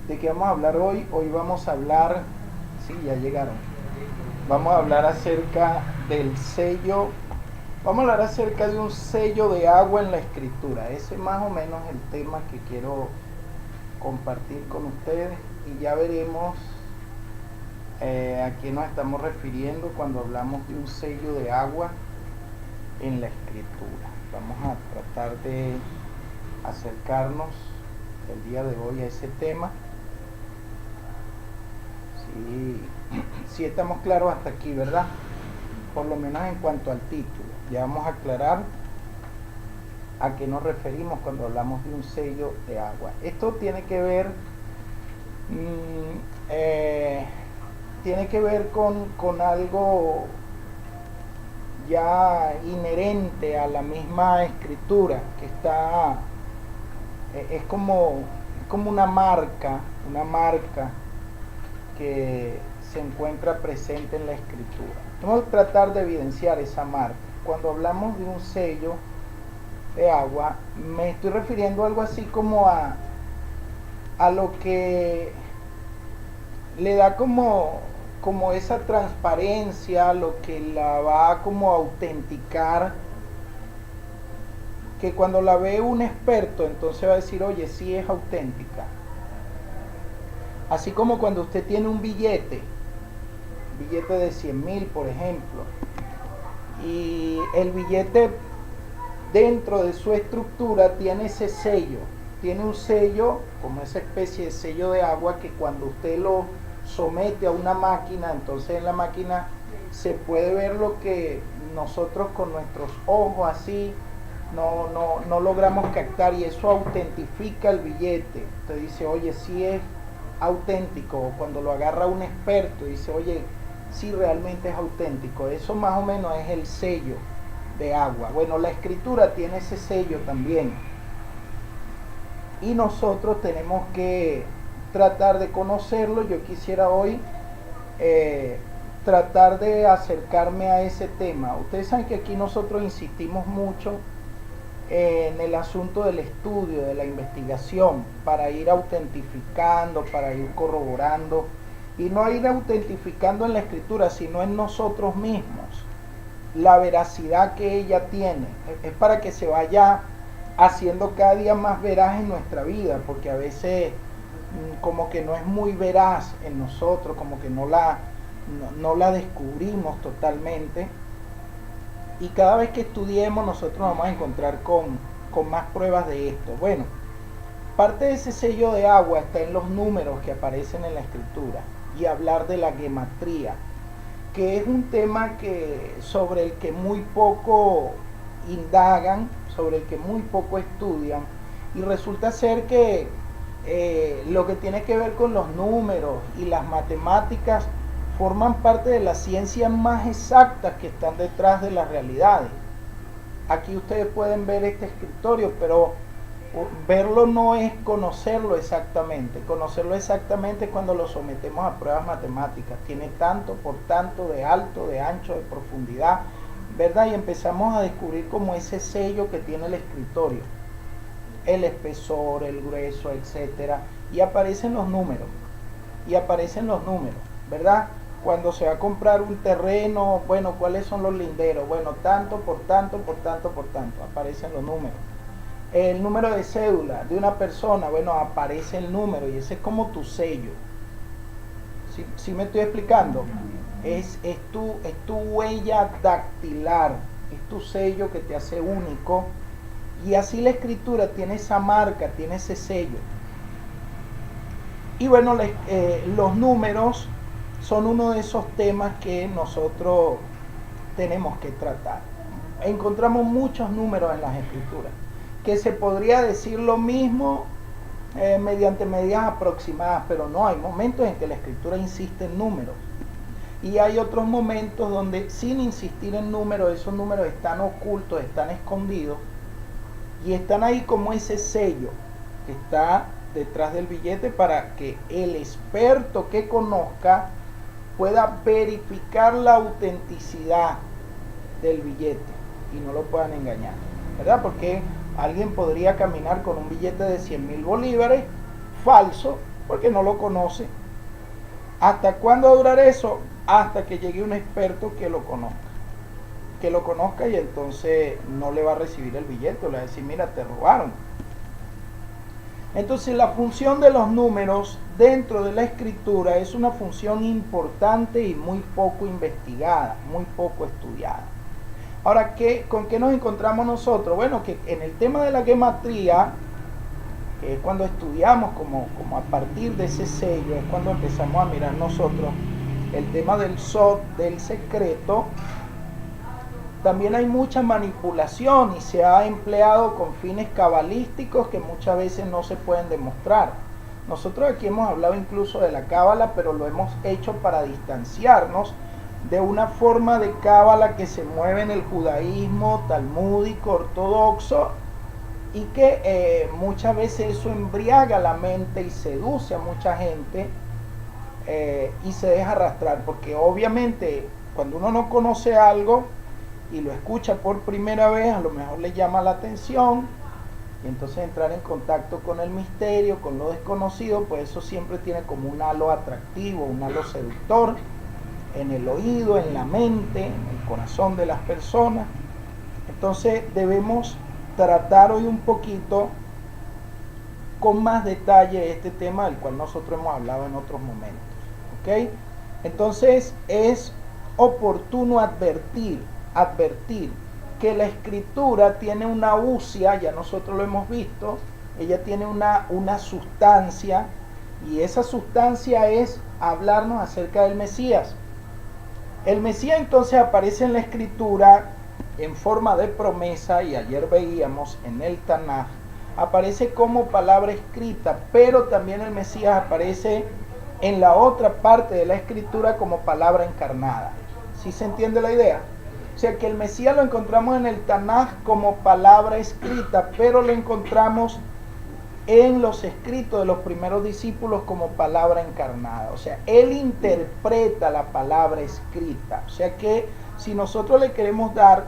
¿De qué vamos a hablar hoy? Hoy vamos a hablar, sí, ya llegaron. Vamos a hablar acerca del sello, vamos a hablar acerca de un sello de agua en la escritura. Ese es más o menos el tema que quiero compartir con ustedes y ya veremos a qué nos estamos refiriendo cuando hablamos de un sello de agua en la escritura. Vamos a tratar de acercarnos el día de hoy a ese tema. Sí, estamos claros hasta aquí, ¿verdad? Por lo menos en cuanto al título. Ya vamos a aclarar a qué nos referimos cuando hablamos de un sello de agua. Esto tiene que ver con algo ya inherente a la misma escritura, que está es como una marca que se encuentra presente en la escritura. Vamos a tratar de evidenciar esa marca. Cuando hablamos de un sello de agua, me estoy refiriendo a algo así como a lo que le da como esa transparencia, lo que la va como a autenticar, que cuando la ve un experto, entonces va a decir, oye, sí es auténtica. Así como cuando usted tiene un billete de 100.000, por ejemplo, y el billete dentro de su estructura tiene ese sello, tiene un sello, como esa especie de sello de agua, que cuando usted lo somete a una máquina, entonces en la máquina se puede ver lo que nosotros con nuestros ojos así no logramos captar, y eso autentifica el billete. Usted dice, oye, sí es auténtico. O cuando lo agarra un experto, dice, oye, sí realmente es auténtico. Eso más o menos es el sello de agua. Bueno, la escritura tiene ese sello también, y nosotros tenemos que tratar de conocerlo. Yo quisiera hoy tratar de acercarme a ese tema. Ustedes saben que aquí nosotros insistimos mucho en el asunto del estudio, de la investigación, para ir autentificando, para ir corroborando, y no ir autentificando en la escritura, sino en nosotros mismos, la veracidad que ella tiene. Es para que se vaya haciendo cada día más veraz en nuestra vida, porque a veces como que no es muy veraz en nosotros, como que no la descubrimos totalmente. Y cada vez que estudiemos nosotros nos vamos a encontrar con más pruebas de esto. Bueno, parte de ese sello de agua está en los números que aparecen en la escritura, y hablar de la gematría, que es un tema sobre el que muy poco indagan, sobre el que muy poco estudian, y resulta ser que lo que tiene que ver con los números y las matemáticas forman parte de las ciencias más exactas que están detrás de las realidades. Aquí ustedes pueden ver este escritorio, pero verlo no es conocerlo exactamente. Conocerlo exactamente es cuando lo sometemos a pruebas matemáticas. Tiene tanto por tanto de alto, de ancho, de profundidad, ¿verdad? Y empezamos a descubrir como ese sello que tiene el escritorio, el espesor, el grueso, etcétera, y aparecen los números, ¿verdad? Cuando se va a comprar un terreno, bueno, ¿cuáles son los linderos? Bueno, tanto por tanto, por tanto, por tanto, aparecen los números. El número de cédula de una persona, bueno, aparece el número, y ese es como tu sello. ¿Sí me estoy explicando? Es tu huella dactilar, es tu sello que te hace único, y así la escritura tiene esa marca, tiene ese sello. Y bueno, los números son uno de esos temas que nosotros tenemos que tratar. Encontramos muchos números en las escrituras, que se podría decir lo mismo mediante medidas aproximadas, pero no, hay momentos en que la escritura insiste en números, y hay otros momentos donde, sin insistir en números, esos números están ocultos, están escondidos, y están ahí como ese sello que está detrás del billete, para que el experto que conozca pueda verificar la autenticidad del billete y no lo puedan engañar, ¿verdad? Porque alguien podría caminar con un billete de 100.000 bolívares falso, porque no lo conoce. ¿Hasta cuándo va a durar eso? Hasta que llegue un experto que lo conozca. Que lo conozca, y entonces no le va a recibir el billete, le va a decir, mira, te robaron. Entonces la función de los números dentro de la escritura es una función importante y muy poco investigada, muy poco estudiada. Ahora, ¿con qué nos encontramos nosotros? Bueno, que en el tema de la gematría, que es cuando estudiamos como a partir de ese sello, es cuando empezamos a mirar nosotros el tema del Sod, del secreto. También hay mucha manipulación y se ha empleado con fines cabalísticos que muchas veces no se pueden demostrar. Nosotros aquí hemos hablado incluso de la cábala, pero lo hemos hecho para distanciarnos de una forma de cábala que se mueve en el judaísmo talmúdico ortodoxo, y que muchas veces eso embriaga la mente y seduce a mucha gente, y se deja arrastrar, porque obviamente cuando uno no conoce algo y lo escucha por primera vez, a lo mejor le llama la atención, y entonces entrar en contacto con el misterio, con lo desconocido, pues eso siempre tiene como un halo atractivo, un halo seductor en el oído, en la mente, en el corazón de las personas. Entonces debemos tratar hoy un poquito con más detalle este tema del cual nosotros hemos hablado en otros momentos, ¿ok? Entonces es oportuno advertir que la escritura tiene una usia, ya nosotros lo hemos visto, ella tiene una sustancia, y esa sustancia es hablarnos acerca del Mesías. El Mesías entonces aparece en la escritura en forma de promesa, y ayer veíamos en el Tanaj, aparece como palabra escrita, pero también el Mesías aparece en la otra parte de la escritura como palabra encarnada. ¿Sí se entiende la idea? O sea que el Mesías lo encontramos en el Tanaj como palabra escrita, pero lo encontramos en los escritos de los primeros discípulos como palabra encarnada. O sea, él interpreta la palabra escrita. O sea que si nosotros le queremos dar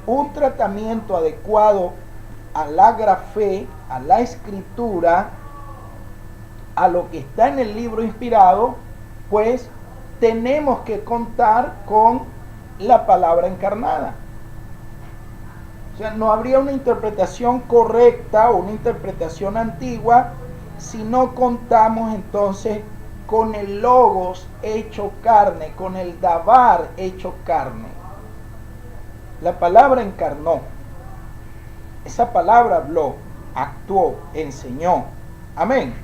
un tratamiento adecuado a la grafé, a la escritura, a lo que está en el libro inspirado, pues tenemos que contar con la palabra encarnada. O sea, no habría una interpretación correcta o una interpretación antigua si no contamos entonces con el logos hecho carne, con el davar hecho carne. La palabra encarnó. Esa palabra habló, actuó, enseñó. Amén.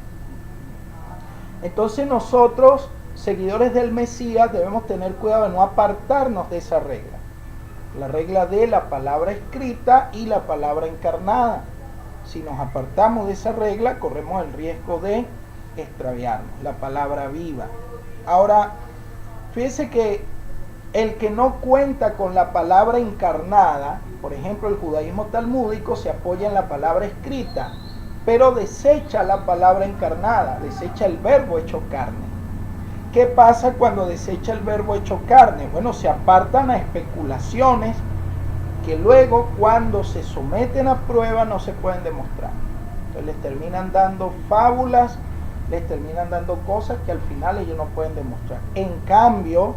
Entonces nosotros, seguidores del Mesías, debemos tener cuidado de no apartarnos de esa regla. La regla de la palabra escrita y la palabra encarnada. Si nos apartamos de esa regla, corremos el riesgo de extraviarnos. La palabra viva. Ahora, fíjese que el que no cuenta con la palabra encarnada, por ejemplo, el judaísmo talmúdico se apoya en la palabra escrita, pero desecha la palabra encarnada, desecha el verbo hecho carne. ¿Qué pasa cuando desecha el verbo hecho carne? Bueno, se apartan a especulaciones que luego, cuando se someten a prueba, no se pueden demostrar. Entonces les terminan dando fábulas, les terminan dando cosas que al final ellos no pueden demostrar. En cambio,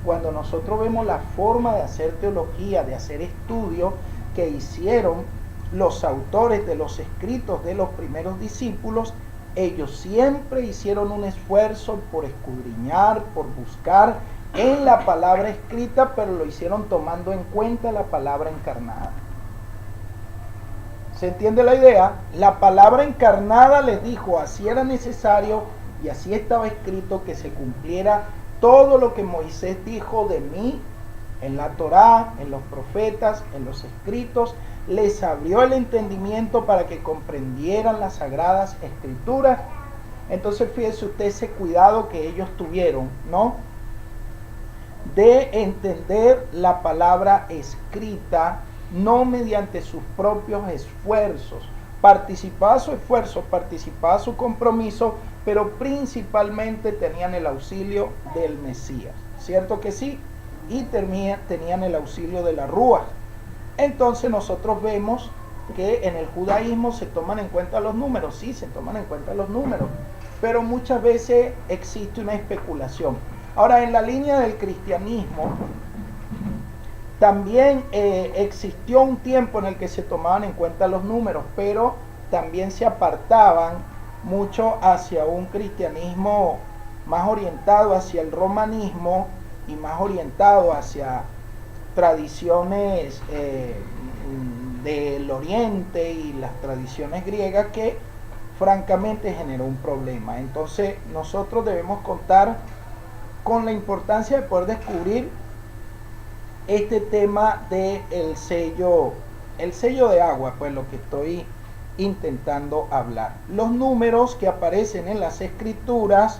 cuando nosotros vemos la forma de hacer teología, de hacer estudio que hicieron los autores de los escritos de los primeros discípulos, ellos siempre hicieron un esfuerzo por escudriñar, por buscar en la palabra escrita, pero lo hicieron tomando en cuenta la palabra encarnada. ¿Se entiende la idea? La palabra encarnada les dijo, así era necesario y así estaba escrito que se cumpliera todo lo que Moisés dijo de mí en la Torá, en los profetas, en los escritos. Les abrió el entendimiento para que comprendieran las sagradas escrituras. Entonces fíjese usted ese cuidado que ellos tuvieron, ¿no? De entender la palabra escrita, no mediante sus propios esfuerzos. Participaba su esfuerzo, participaba su compromiso, pero principalmente tenían el auxilio del Mesías. ¿Cierto que sí? Y tenían el auxilio de la Rúa. Entonces nosotros vemos que en el judaísmo se toman en cuenta los números. Sí, se toman en cuenta los números. pero muchas veces existe una especulación. Ahora, en la línea del cristianismo, también existió un tiempo en el que se tomaban en cuenta los números, pero también se apartaban mucho hacia un cristianismo más orientado hacia el romanismo y más orientado hacia tradiciones del oriente y las tradiciones griegas, que francamente generó un problema. Entonces nosotros debemos contar con la importancia de poder descubrir este tema del sello, el sello de agua, pues lo que estoy intentando hablar. Los números que aparecen en las escrituras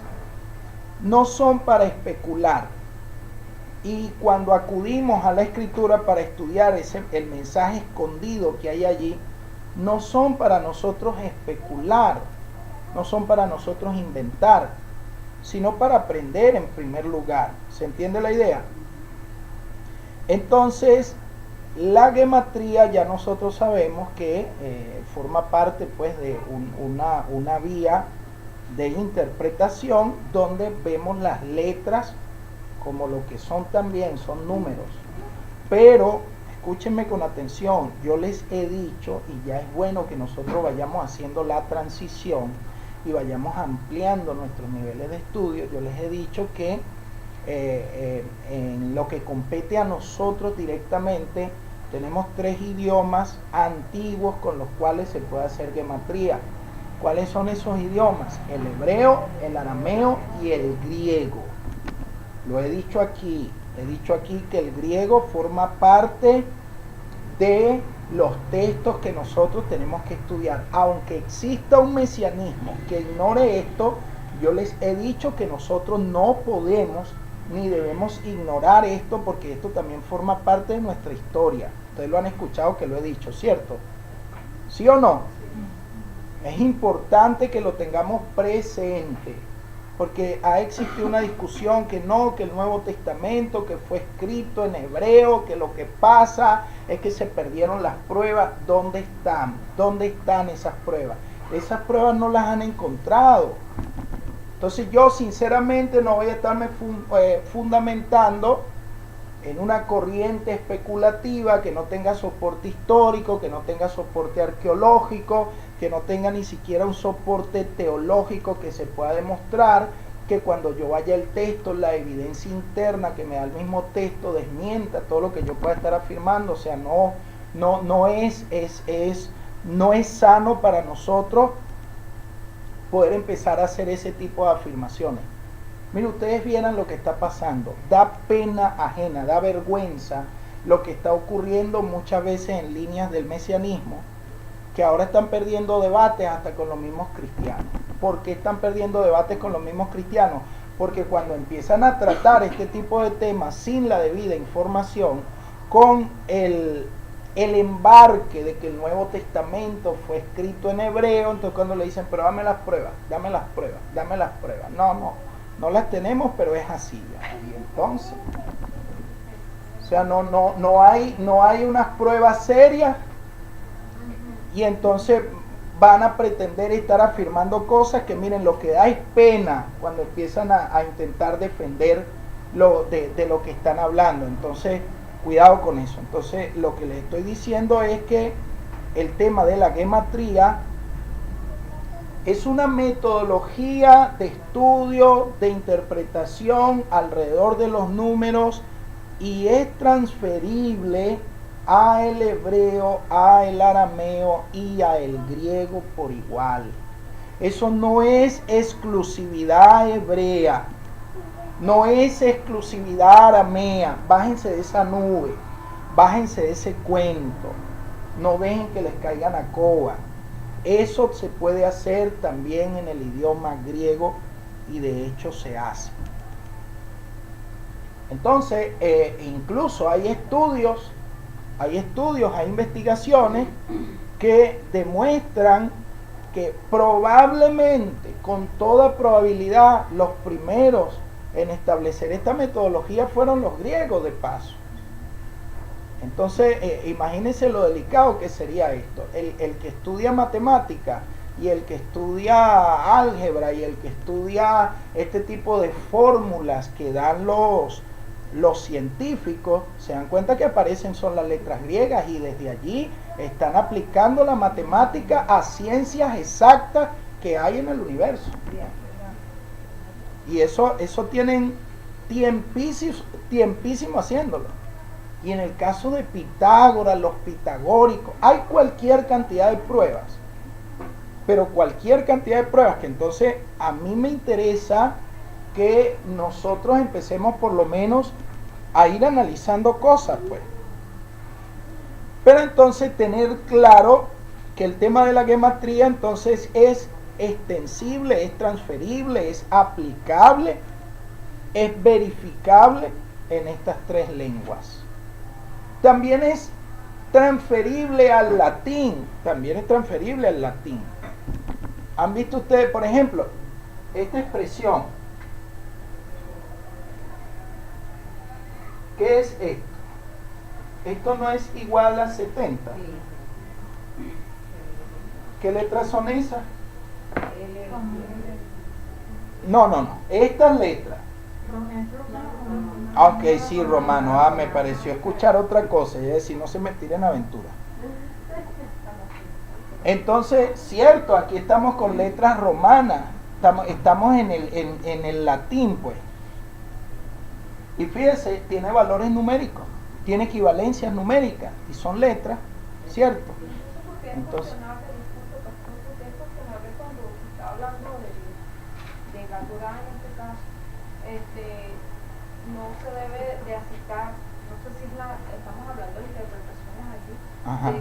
no son para especular, y cuando acudimos a la escritura para estudiar el mensaje escondido que hay allí, no son para nosotros especular, no son para nosotros inventar, sino para aprender en primer lugar. ¿Se entiende la idea? Entonces, la gematría ya nosotros sabemos que forma parte pues de una vía de interpretación donde vemos las letras como lo que son también, son números. Pero escúchenme con atención, yo les he dicho, y ya es bueno que nosotros vayamos haciendo la transición y vayamos ampliando nuestros niveles de estudio. Yo les he dicho que en lo que compete a nosotros directamente, tenemos 3 idiomas antiguos con los cuales se puede hacer gematría. ¿Cuáles son esos idiomas? El hebreo, el arameo y el griego. Lo he dicho aquí que el griego forma parte de los textos que nosotros tenemos que estudiar. Aunque exista un mesianismo que ignore esto, yo les he dicho que nosotros no podemos ni debemos ignorar esto, porque esto también forma parte de nuestra historia. Ustedes lo han escuchado que lo he dicho, ¿cierto? ¿Sí o no? Es importante que lo tengamos presente, porque ha existido una discusión que no, que el Nuevo Testamento, que fue escrito en hebreo, que lo que pasa es que se perdieron las pruebas. ¿Dónde están? ¿Dónde están esas pruebas? Esas pruebas no las han encontrado. Entonces yo sinceramente no voy a estarme fundamentando en una corriente especulativa que no tenga soporte histórico, que no tenga soporte arqueológico, que no tenga ni siquiera un soporte teológico que se pueda demostrar, que cuando yo vaya al texto, la evidencia interna que me da el mismo texto desmienta todo lo que yo pueda estar afirmando. O sea, no es sano para nosotros poder empezar a hacer ese tipo de afirmaciones. Mire, ustedes vieran lo que está pasando. Da pena ajena, da vergüenza lo que está ocurriendo muchas veces en líneas del mesianismo, que ahora están perdiendo debates hasta con los mismos cristianos. ¿Por qué están perdiendo debates con los mismos cristianos? Porque cuando empiezan a tratar este tipo de temas sin la debida información, con el embarque de que el Nuevo Testamento fue escrito en hebreo, entonces cuando le dicen, pero dame las pruebas, no las tenemos, pero es así ya. Y entonces, o sea, no hay unas pruebas serias, y entonces van a pretender estar afirmando cosas que, miren, lo que da es pena cuando empiezan a intentar defender de lo que están hablando. Entonces, cuidado con eso. Entonces, lo que les estoy diciendo es que el tema de la gematría es una metodología de estudio, de interpretación alrededor de los números, y es transferible a el hebreo, a el arameo y a el griego por igual. Eso no es exclusividad hebrea, no es exclusividad aramea. Bájense de esa nube, bájense de ese cuento, no dejen que les caigan a coba. Eso se puede hacer también en el idioma griego, y de hecho se hace. Entonces, incluso hay estudios, hay investigaciones que demuestran que probablemente, con toda probabilidad, los primeros en establecer esta metodología fueron los griegos, de paso. Entonces, imagínense lo delicado que sería esto. El que estudia matemática y el que estudia álgebra y el que estudia este tipo de fórmulas que dan los científicos, se dan cuenta que aparecen son las letras griegas y desde allí están aplicando la matemática a ciencias exactas que hay en el universo. Y eso tienen tiempísimo haciéndolo. Y en el caso de Pitágoras, los pitagóricos, hay cualquier cantidad de pruebas. Pero cualquier cantidad de pruebas que entonces a mí me interesa que nosotros empecemos por lo menos a ir analizando cosas, pues. Pero entonces tener claro que el tema de la gematría entonces es extensible, es transferible, es aplicable, es verificable en estas tres lenguas. También es transferible al latín, ¿Han visto ustedes, por ejemplo, esta expresión? ¿Qué es esto? Esto no es igual a 70. ¿Qué letras son esas? No. Estas letras. Ok, sí, romano. Me pareció escuchar otra cosa. Y decir, no se me tiren aventuras. Entonces, cierto, aquí estamos con letras romanas. Estamos en el latín, pues. Y fíjese, tiene valores numéricos. Tiene equivalencias numéricas. Y son letras, ¿cierto? Entonces, no se debe de aceptar, no sé si estamos hablando de interpretaciones aquí, ajá, de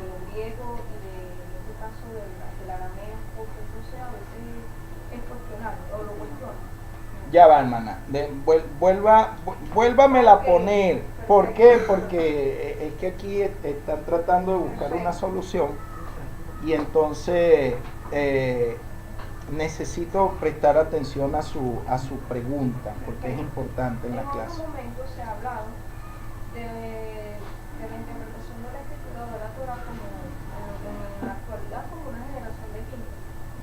lo griego y en este caso del arameo, porque entonces a veces es cuestionable, o lo cuestiona. Ya va, hermana, vuélvamela a poner. ¿Por qué? Porque es que aquí están tratando de buscar una solución y entonces necesito prestar atención a su pregunta, porque es importante en la clase. En otro momento se ha hablado de la interpretación de la escritura de la Torah como en la actualidad como una generación de química.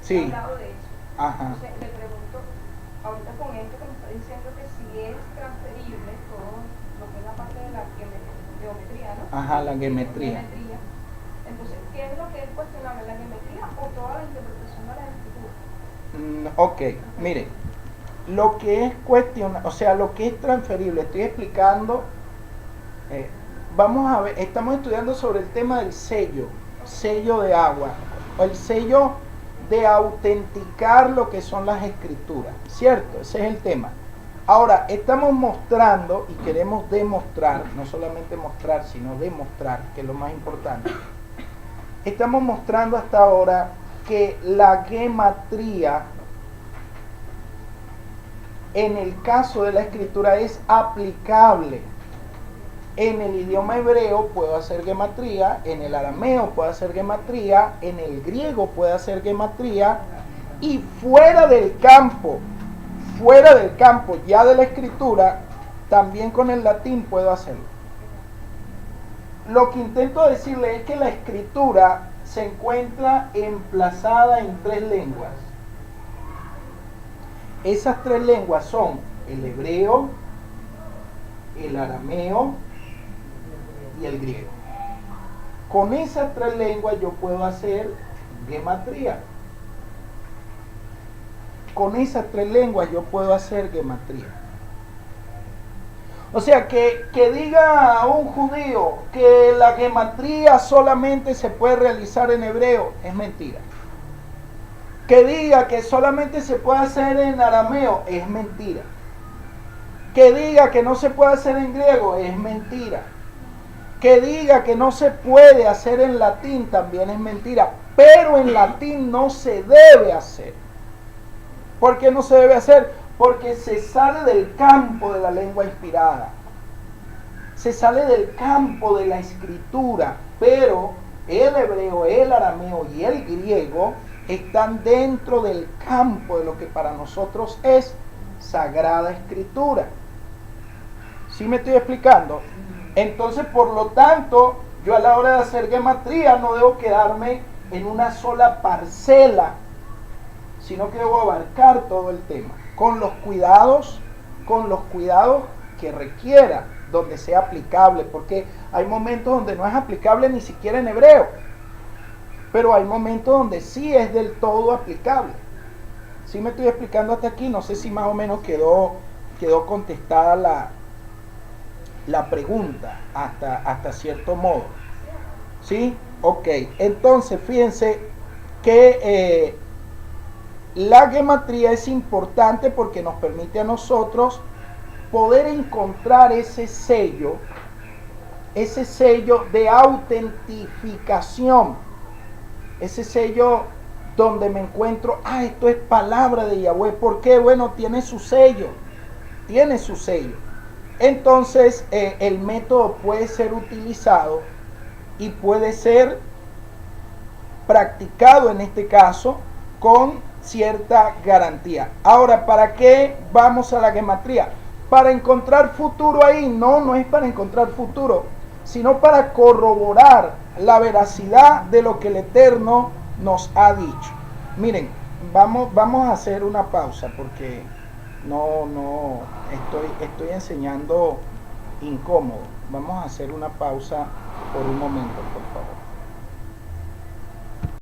Sí. Se ha hablado de eso. Ajá. Entonces le pregunto, ahorita con esto que me está diciendo que si es transferible todo lo que es la parte de la geometría, ¿no? Ajá, la geometría. Entonces, ¿qué es lo que es cuestionable, la geometría o toda la interpretación de la escritura? Ok, mire, lo que es lo que es transferible, estoy explicando, vamos a ver, estamos estudiando sobre el tema del sello de agua, o el sello de autenticar lo que son las escrituras, ¿cierto? Ese es el tema. Ahora, estamos mostrando y queremos demostrar, no solamente mostrar, sino demostrar, que es lo más importante. Estamos mostrando hasta ahora que la gematría en el caso de la escritura es aplicable. En el idioma hebreo puedo hacer gematría, en el arameo puedo hacer gematría, en el griego puedo hacer gematría, y fuera del campo ya de la escritura, también con el latín puedo hacerlo. Lo que intento decirle es que la escritura se encuentra emplazada en tres lenguas. Esas tres lenguas son el hebreo, el arameo y el griego. Con esas tres lenguas yo puedo hacer gematría. Con esas tres lenguas yo puedo hacer gematría. O sea, que diga un judío que la gematría solamente se puede realizar en hebreo, es mentira. Que diga que solamente se puede hacer en arameo, es mentira. Que diga que no se puede hacer en griego, es mentira. Que diga que no se puede hacer en latín, también es mentira. Pero en latín no se debe hacer. ¿Por qué no se debe hacer? Porque se sale del campo de la lengua inspirada. Se sale del campo de la escritura. Pero el hebreo, el arameo y el griego están dentro del campo de lo que para nosotros es Sagrada Escritura. ¿Sí me estoy explicando? Entonces, por lo tanto, yo a la hora de hacer gematría no debo quedarme en una sola parcela, sino que debo abarcar todo el tema, con los cuidados que requiera, donde sea aplicable, porque hay momentos donde no es aplicable ni siquiera en hebreo, pero hay momentos donde sí es del todo aplicable. ¿Sí me estoy explicando hasta aquí? No sé si más o menos quedó contestada la pregunta hasta cierto modo. ¿Sí? Ok. Entonces, fíjense que la gematría es importante porque nos permite a nosotros poder encontrar ese sello de autentificación, ese sello donde me encuentro, esto es palabra de Yahweh. ¿Por qué? Bueno, tiene su sello. Entonces, el método puede ser utilizado y puede ser practicado en este caso con cierta garantía. Ahora, ¿para qué vamos a la gematría? ¿Para encontrar futuro ahí? No es para encontrar futuro, sino para corroborar la veracidad de lo que el Eterno nos ha dicho. Miren, vamos a hacer una pausa porque estoy enseñando incómodo. Vamos a hacer una pausa por un momento, por favor.